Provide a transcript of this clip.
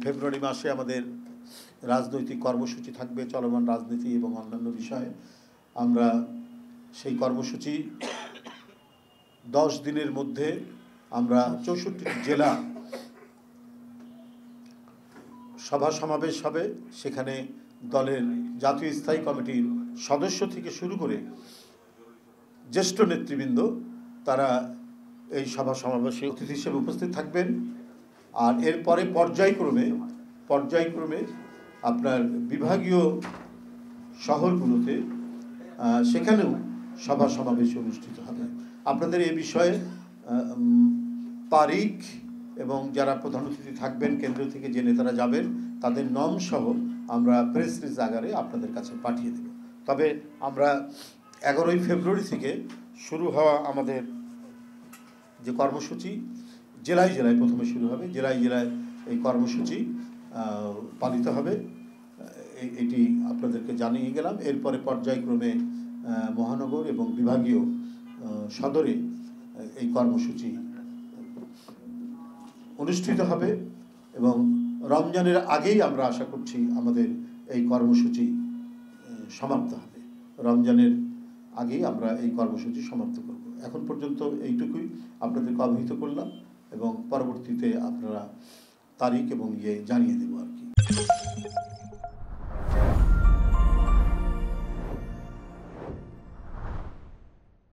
ফেব্রুয়ারি মাসে আমাদের রাজনৈতিক কর্মসূচি থাকবে, চলমান রাজনীতি এবং অন্যান্য বিষয়ে। আমরা সেই কর্মসূচি 10 দিনের মধ্যে আমরা 64টি জেলা সভা সমাবেশ হবে। সেখানে দলের জাতীয় স্থায়ী কমিটির সদস্য থেকে শুরু করে জ্যেষ্ঠ নেতৃবৃন্দ তারা এই সভা সমাবেশে অতিথি হিসেবে উপস্থিত থাকবেন। আর এরপরে পর্যায়ক্রমে আপনার বিভাগীয় শহরগুলোতে সেখানেও সভা সমাবেশ অনুষ্ঠিত হবে। আপনাদের এই বিষয়ে তারিখ এবং যারা প্রধান অতিথি থাকবেন কেন্দ্র থেকে যে নেতারা যাবেন তাদের নাম সহ আমরা প্রেস রিলিজ আকারে আপনাদের কাছে পাঠিয়ে দেব। তবে আমরা 11ই ফেব্রুয়ারি থেকে শুরু হওয়া আমাদের যে কর্মসূচি জেলায় জেলায় প্রথমে শুরু হবে, জেলায় জেলায় এই কর্মসূচি পালিত হবে, এটি আপনাদেরকে জানিয়ে গেলাম। এরপরে পর্যায়ক্রমে মহানগর এবং বিভাগীয় সদরে এই কর্মসূচি অনুষ্ঠিত হবে এবং রমজানের আগেই আমরা আশা করছি আমাদের এই কর্মসূচি সমাপ্ত হবে। রমজানের আগেই আমরা এই কর্মসূচি সমাপ্ত করব। এখন পর্যন্ত এইটুকুই আপনাদেরকে অবহিত করলাম এবং পরবর্তীতে আপনারা তারিখ এবং জানিয়ে দেব আর কি।